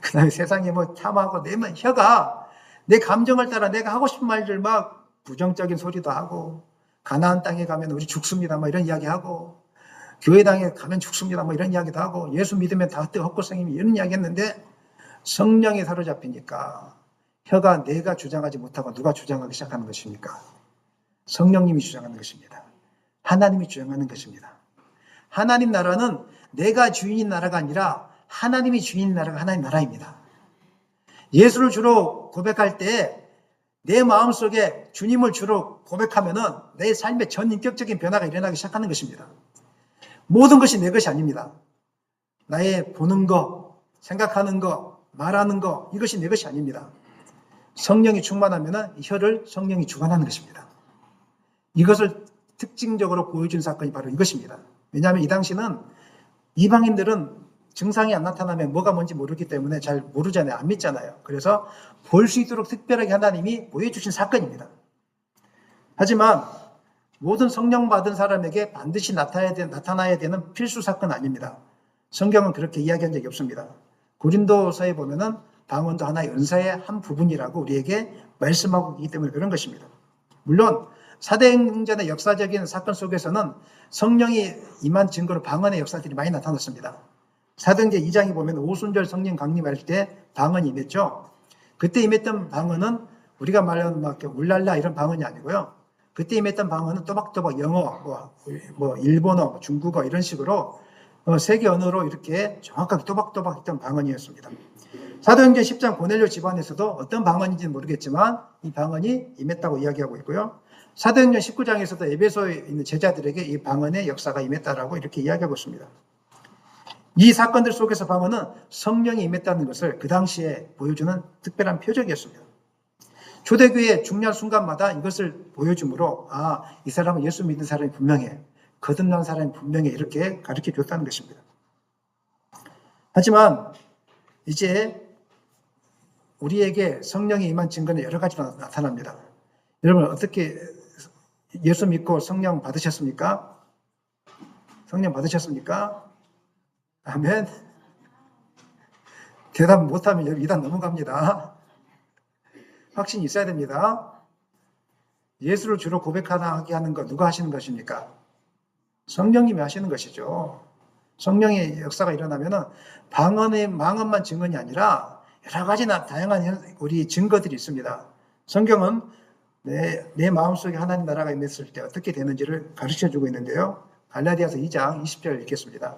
A: 그 다음에 세상에 뭐 탐하고 내 혀가 내 감정을 따라 내가 하고 싶은 말들 막 부정적인 소리도 하고 가나안 땅에 가면 우리 죽습니다 뭐 이런 이야기하고 교회당에 가면 죽습니다 뭐 이런 이야기도 하고 예수 믿으면 다 헛것생이면 이런 이야기 했는데 성령에 사로잡히니까 혀가 내가 주장하지 못하고 누가 주장하기 시작하는 것입니까? 성령님이 주장하는 것입니다. 하나님이 주장하는 것입니다. 하나님 나라는 내가 주인인 나라가 아니라 하나님이 주인인 나라가 하나님 나라입니다. 예수를 주로 고백할 때 내 마음속에 주님을 주로 고백하면은 내 삶의 전인격적인 변화가 일어나기 시작하는 것입니다. 모든 것이 내 것이 아닙니다. 나의 보는 거, 생각하는 거, 말하는 거 이것이 내 것이 아닙니다. 성령이 충만하면은 혀를 성령이 주관하는 것입니다. 이것을 특징적으로 보여준 사건이 바로 이것입니다. 왜냐하면 이 당시는 이방인들은 증상이 안 나타나면 뭐가 뭔지 모르기 때문에 잘 모르잖아요. 안 믿잖아요. 그래서 볼 수 있도록 특별하게 하나님이 보여주신 사건입니다. 하지만 모든 성령 받은 사람에게 반드시 나타나야 되는 필수 사건은 아닙니다. 성경은 그렇게 이야기한 적이 없습니다. 고린도서에 보면은 방언도 하나의 은사의 한 부분이라고 우리에게 말씀하고 있기 때문에 그런 것입니다. 물론 사도행전의 역사적인 사건 속에서는 성령이 임한 증거로 방언의 역사들이 많이 나타났습니다. 사도행전 2장에 보면 오순절 성령 강림할 때 방언이 임했죠. 그때 임했던 방언은 우리가 말하는 막 울랄라 이런 방언이 아니고요. 그때 임했던 방언은 또박또박 영어, 뭐 일본어, 중국어 이런 식으로 세계 언어로 이렇게 정확하게 또박또박 했던 방언이었습니다. 사도행전 10장 고넬료 집안에서도 어떤 방언인지는 모르겠지만 이 방언이 임했다고 이야기하고 있고요. 사도행전 19장에서도 에베소에 있는 제자들에게 이 방언의 역사가 임했다라고 이렇게 이야기하고 있습니다. 이 사건들 속에서 방언은 성령이 임했다는 것을 그 당시에 보여주는 특별한 표적이었습니다. 초대교회의 중요한 순간마다 이것을 보여주므로 이 사람은 예수 믿는 사람이 분명해. 거듭난 사람이 분명해. 이렇게 가르쳐 줬다는 것입니다. 하지만 이제 우리에게 성령이 임한 증거는 여러 가지로 나타납니다. 여러분 어떻게 예수 믿고 성령 받으셨습니까? 성령 받으셨습니까? 아멘. 대답 못하면 여기 2단 넘어갑니다. 확신이 있어야 됩니다. 예수를 주로 고백하게 하는 것 누가 하시는 것입니까? 성령님이 하시는 것이죠. 성령의 역사가 일어나면은 방언만 증언이 아니라 여러 가지나 다양한 우리 증거들이 있습니다. 성경은 내 마음속에 하나님 나라가 임했을 때 어떻게 되는지를 가르쳐주고 있는데요. 갈라디아서 2장 20절 읽겠습니다.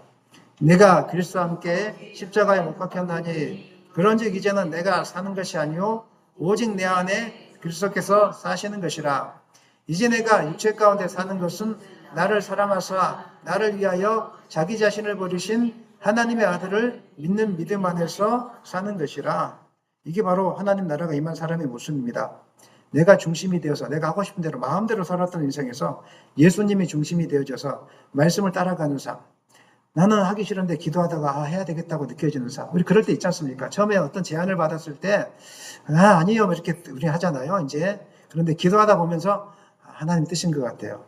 A: 내가 그리스도와 함께 십자가에 못 박혔나니 그런즉 이제는 내가 사는 것이 아니요 오직 내 안에 그리스도께서 사시는 것이라. 이제 내가 육체 가운데 사는 것은 나를 사랑하사 나를 위하여 자기 자신을 버리신 하나님의 아들을 믿는 믿음 안에서 사는 것이라. 이게 바로 하나님 나라가 임한 사람의 모습입니다. 내가 중심이 되어서 내가 하고 싶은 대로 마음대로 살았던 인생에서 예수님이 중심이 되어져서 말씀을 따라가는 삶. 나는 하기 싫은데 기도하다가 해야 되겠다고 느껴지는 삶. 우리 그럴 때 있지 않습니까? 처음에 어떤 제안을 받았을 때 아니요 이렇게 우리 하잖아요. 이제 그런데 기도하다 보면서 하나님 뜻인 것 같아요.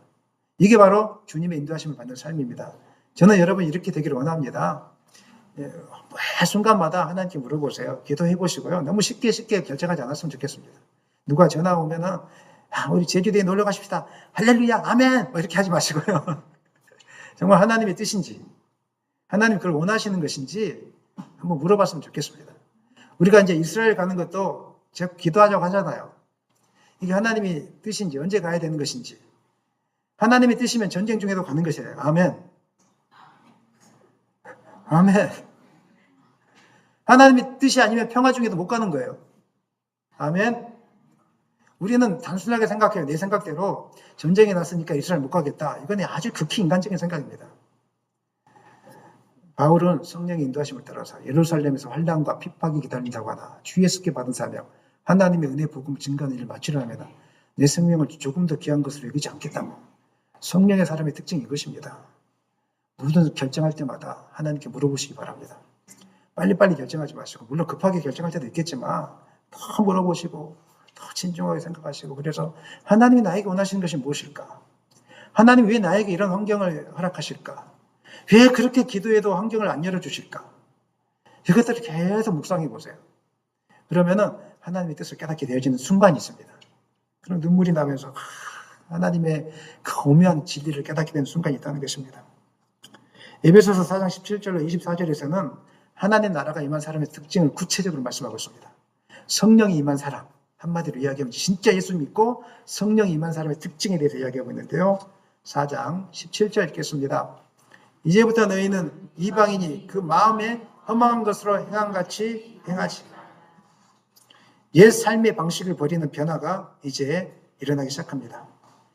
A: 이게 바로 주님의 인도하심을 받는 삶입니다. 저는 여러분 이렇게 되기를 원합니다. 매 순간마다 하나님께 물어보세요. 기도해 보시고요. 너무 쉽게 결정하지 않았으면 좋겠습니다. 누가 전화 오면은 우리 제주도에 놀러 가십시다. 할렐루야 아멘 뭐 이렇게 하지 마시고요. 정말 하나님의 뜻인지 하나님 그걸 원하시는 것인지 한번 물어봤으면 좋겠습니다. 우리가 이제 이스라엘 가는 것도 제가 기도하자고 하잖아요. 이게 하나님의 뜻인지 언제 가야 되는 것인지 하나님의 뜻이면 전쟁 중에도 가는 것이에요. 아멘. 아멘. 하나님의 뜻이 아니면 평화 중에도 못 가는 거예요. 아멘. 우리는 단순하게 생각해요. 내 생각대로 전쟁이 났으니까 이스라엘 못 가겠다. 이건 아주 극히 인간적인 생각입니다. 바울은 성령의 인도하심을 따라서 예루살렘에서 환난과 핍박이 기다린다고 하나 주 예수께 받은 사명, 하나님의 은혜 복음을 증거하는 일을 마치려면 내 생명을 조금 더 귀한 것으로 여기지 않겠다고. 성령의 사람의 특징이 이것입니다. 모든 결정할 때마다 하나님께 물어보시기 바랍니다. 빨리빨리 결정하지 마시고, 물론 급하게 결정할 때도 있겠지만 더 물어보시고 더 진중하게 생각하시고, 그래서 하나님이 나에게 원하시는 것이 무엇일까? 하나님이 왜 나에게 이런 환경을 허락하실까? 왜 그렇게 기도해도 환경을 안 열어주실까? 이것들을 계속 묵상해 보세요. 그러면은 하나님의 뜻을 깨닫게 되어지는 순간이 있습니다. 그럼 눈물이 나면서 하나님의 그 오묘한 진리를 깨닫게 되는 순간이 있다는 것입니다. 에베소서 4장 17절로 24절에서는 하나님 나라가 임한 사람의 특징을 구체적으로 말씀하고 있습니다. 성령이 임한 사람, 한마디로 이야기하면 진짜 예수 믿고 성령이 임한 사람의 특징에 대해서 이야기하고 있는데요. 4장 17절 읽겠습니다. 이제부터 너희는 이방인이 그 마음에 험한 것으로 행함같이 행하지. 옛 삶의 방식을 버리는 변화가 이제 일어나기 시작합니다.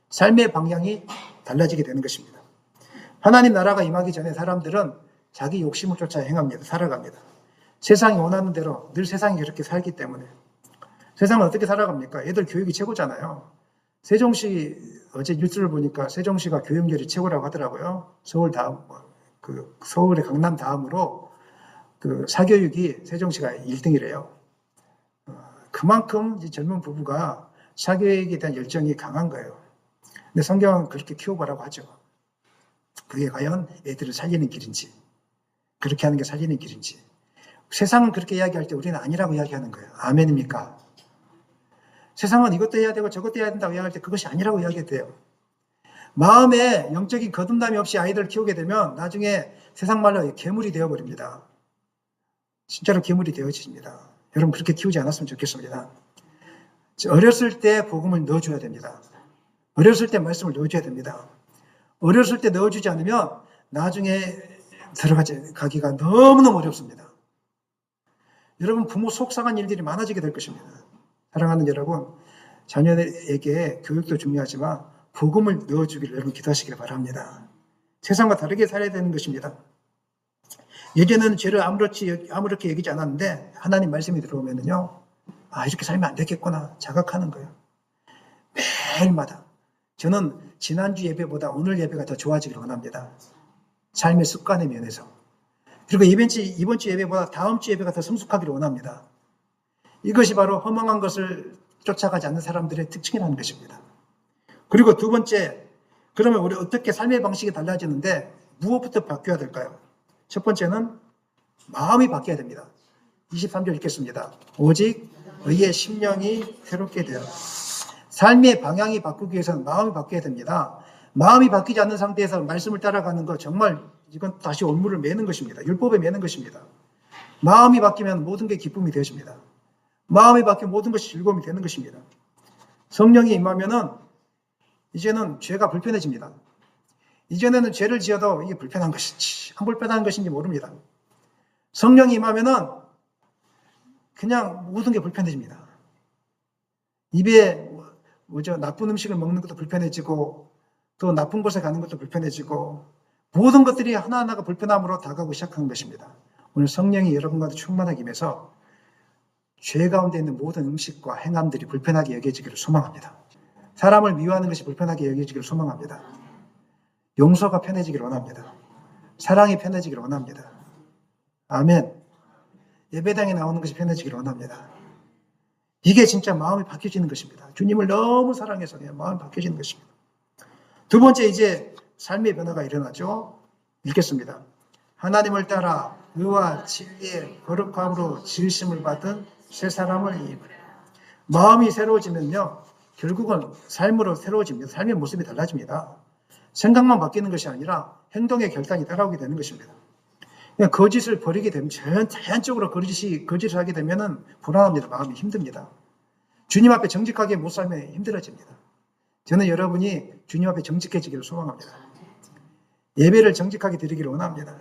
A: 삶의 방향이 달라지게 되는 것입니다. 하나님 나라가 임하기 전에 사람들은 자기 욕심을 쫓아 행합니다. 살아갑니다. 세상이 원하는 대로 늘 세상이 그렇게 살기 때문에. 세상은 어떻게 살아갑니까? 애들 교육이 최고잖아요. 세종시 어제 뉴스를 보니까 세종시가 교육열이 최고라고 하더라고요. 서울 다음, 서울의 강남 다음으로 사교육이 세종시가 1등이래요. 그만큼 젊은 부부가 사교육에 대한 열정이 강한 거예요. 근데 성경은 그렇게 키워보라고 하죠. 그게 과연 애들을 살리는 길인지, 그렇게 하는 게 살리는 길인지. 세상은 그렇게 이야기할 때 우리는 아니라고 이야기하는 거예요. 아멘입니까? 세상은 이것도 해야 되고 저것도 해야 된다고 이야기할 때 그것이 아니라고 이야기해요. 마음에 영적인 거듭남이 없이 아이들을 키우게 되면 나중에 세상 말로 괴물이 되어버립니다. 진짜로 괴물이 되어집니다. 여러분 그렇게 키우지 않았으면 좋겠습니다. 어렸을 때 복음을 넣어줘야 됩니다. 어렸을 때 말씀을 넣어줘야 됩니다. 어렸을 때 넣어주지 않으면 나중에 들어가기가 너무너무 어렵습니다. 여러분 부모 속상한 일들이 많아지게 될 것입니다. 사랑하는 여러분, 자녀에게 교육도 중요하지만 복음을 넣어주기를 여러분 기도하시길 바랍니다. 세상과 다르게 살아야 되는 것입니다. 예전에는 죄를 아무렇게 여기지 않았는데 하나님 말씀이 들어오면은요, 이렇게 살면 안 되겠구나 자각하는 거예요. 매일마다. 저는 지난주 예배보다 오늘 예배가 더 좋아지길 원합니다. 삶의 습관의 면에서. 그리고 이번 주 예배보다 다음 주 예배가 더 성숙하기를 원합니다. 이것이 바로 허망한 것을 쫓아가지 않는 사람들의 특징이라는 것입니다. 그리고 두 번째, 그러면 우리 어떻게 삶의 방식이 달라지는데 무엇부터 바뀌어야 될까요? 첫 번째는 마음이 바뀌어야 됩니다. 23절 읽겠습니다. 오직 의의 심령이 새롭게 되어. 삶의 방향이 바꾸기 위해서는 마음이 바뀌어야 됩니다. 마음이 바뀌지 않는 상태에서 말씀을 따라가는 거 정말 이건 다시 올무를 매는 것입니다. 율법에 매는 것입니다. 마음이 바뀌면 모든 게 기쁨이 되어집니다. 마음이 바뀌면 모든 것이 즐거움이 되는 것입니다. 성령이 임하면은 이제는 죄가 불편해집니다. 이전에는 죄를 지어도 이게 불편한 것인지 안 불편한 것인지 모릅니다. 성령이 임하면은 그냥 모든 게 불편해집니다. 입에 나쁜 음식을 먹는 것도 불편해지고 또 나쁜 곳에 가는 것도 불편해지고 모든 것들이 하나하나가 불편함으로 다가오기 시작한 것입니다. 오늘 성령이 여러분과도 충만하게 임해서 죄 가운데 있는 모든 음식과 행함들이 불편하게 여겨지기를 소망합니다. 사람을 미워하는 것이 불편하게 여겨지기를 소망합니다. 용서가 편해지기를 원합니다. 사랑이 편해지기를 원합니다. 아멘. 예배당에 나오는 것이 편해지기를 원합니다. 이게 진짜 마음이 바뀌어지는 것입니다. 주님을 너무 사랑해서 그냥 마음이 바뀌어지는 것입니다. 두 번째, 이제 삶의 변화가 일어나죠. 읽겠습니다. 하나님을 따라 의와 진리의 거룩함으로 지으심을 받은 새 사람을 입으라. 마음이 새로워지면요, 결국은 삶으로 새로워집니다. 삶의 모습이 달라집니다. 생각만 바뀌는 것이 아니라 행동의 결단이 따라오게 되는 것입니다. 그냥 거짓을 버리게 되면, 자연적으로 거짓을 하게 되면 불안합니다. 마음이 힘듭니다. 주님 앞에 정직하게 못 살면 힘들어집니다. 저는 여러분이 주님 앞에 정직해지기를 소망합니다. 예배를 정직하게 드리기를 원합니다.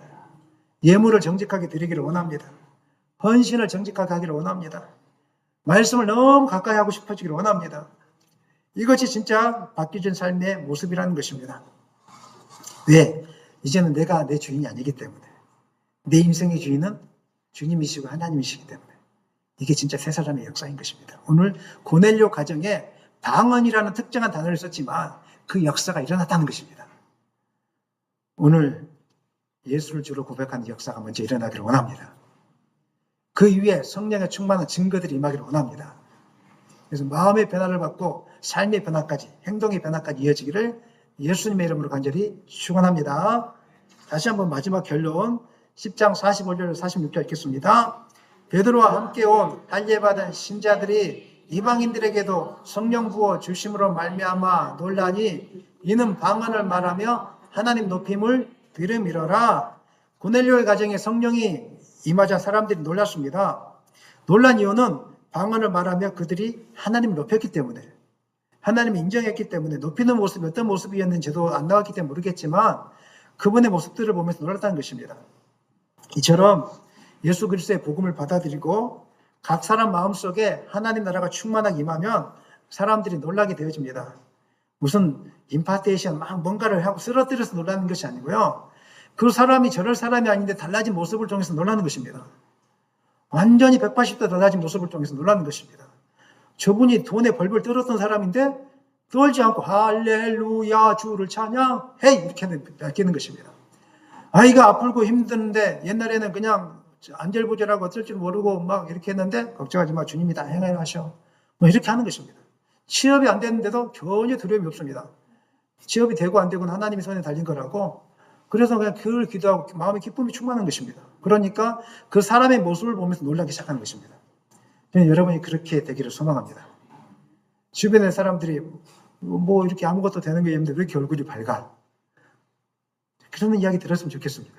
A: 예물을 정직하게 드리기를 원합니다. 헌신을 정직하게 하기를 원합니다. 말씀을 너무 가까이 하고 싶어지기를 원합니다. 이것이 진짜 바뀌어진 삶의 모습이라는 것입니다. 왜? 이제는 내가 내 주인이 아니기 때문에. 내 인생의 주인은 주님이시고 하나님이시기 때문에. 이게 진짜 새 사람의 역사인 것입니다. 오늘 고넬료 가정에 방언이라는 특정한 단어를 썼지만 그 역사가 일어났다는 것입니다. 오늘 예수를 주로 고백하는 역사가 먼저 일어나기를 원합니다. 그 위에 성령의 충만한 증거들이 임하기를 원합니다. 그래서 마음의 변화를 받고 삶의 변화까지, 행동의 변화까지 이어지기를 예수님의 이름으로 간절히 축원합니다. 다시 한번 마지막 결론 10장 45절 46절 읽겠습니다. 베드로와 함께 온 할례받은 신자들이 이방인들에게도 성령 부어 주심으로 말미암아 놀라니 이는 방언을 말하며 하나님 높임을 들음이러라. 고넬료의 가정에 성령이 임하자 사람들이 놀랐습니다. 놀란 이유는 방언을 말하며 그들이 하나님을 높였기 때문에, 하나님을 인정했기 때문에, 높이는 모습이 어떤 모습이었는지 저도 안 나왔기 때문에 모르겠지만 그분의 모습들을 보면서 놀랐다는 것입니다. 이처럼 예수 그리스도의 복음을 받아들이고 각 사람 마음속에 하나님 나라가 충만하게 임하면 사람들이 놀라게 되어집니다. 무슨 임파테이션 막 뭔가를 하고 쓰러뜨려서 놀라는 것이 아니고요. 그 사람이 저럴 사람이 아닌데 달라진 모습을 통해서 놀라는 것입니다. 완전히 180도 달라진 모습을 통해서 놀라는 것입니다. 저분이 돈에 벌벌 떨었던 사람인데 떨지 않고 할렐루야 주를 찬양해 이렇게 느끼는 것입니다. 아이가 아프고 힘드는데 옛날에는 그냥 안절부절하고 어쩔 줄 모르고 막 이렇게 했는데 걱정하지 마 주님이 다 행하셔 뭐 이렇게 하는 것입니다. 취업이 안 되는데도 전혀 두려움이 없습니다. 취업이 되고 안 되고는 하나님의 손에 달린 거라고. 그래서 그냥 그걸 기도하고 마음의 기쁨이 충만한 것입니다. 그러니까 그 사람의 모습을 보면서 놀라기 시작하는 것입니다. 저는 여러분이 그렇게 되기를 소망합니다. 주변의 사람들이 뭐 이렇게 아무것도 되는 게 없는데 왜 이렇게 얼굴이 밝아? 그런 이야기 들었으면 좋겠습니다.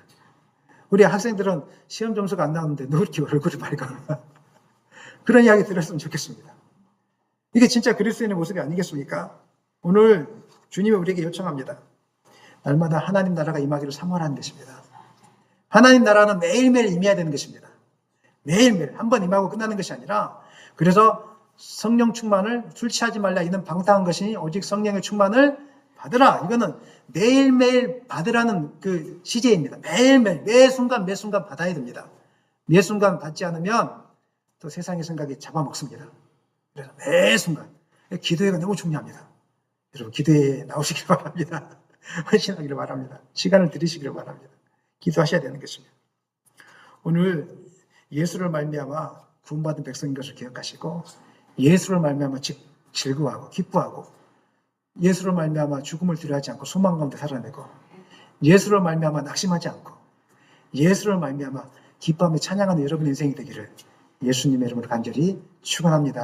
A: 우리 학생들은 시험 점수가 안 나오는데 너 이렇게 얼굴이 밝아? 그런 이야기 들었으면 좋겠습니다. 이게 진짜 그리스도인의 모습이 아니겠습니까? 오늘 주님이 우리에게 요청합니다. 날마다 하나님 나라가 임하기를 사모하는 것입니다. 하나님 나라는 매일매일 임해야 되는 것입니다. 매일매일 한 번 임하고 끝나는 것이 아니라 그래서 성령 충만을 술 취하지 말라 이는 방탕한 것이니 오직 성령의 충만을 받으라. 이거는 매일매일 받으라는 그 시제입니다. 매일매일 매 순간 받아야 됩니다. 매 순간 받지 않으면 또 세상의 생각이 잡아먹습니다. 그래서 매 순간 기도회가 너무 중요합니다. 여러분 기도회에 나오시길 바랍니다. 헌신하기를 바랍니다. 시간을 들이시기를 바랍니다. 기도하셔야 되는 것입니다. 오늘 예수를 말미암아 구원받은 백성인 것을 기억하시고 예수를 말미암아 즐거워하고 기뻐하고 예수를 말미암아 죽음을 두려워하지 않고 소망 가운데 살아내고 예수를 말미암아 낙심하지 않고 예수를 말미암아 기뻐하며 찬양하는 여러분의 인생이 되기를 예수님의 이름으로 간절히 축원합니다.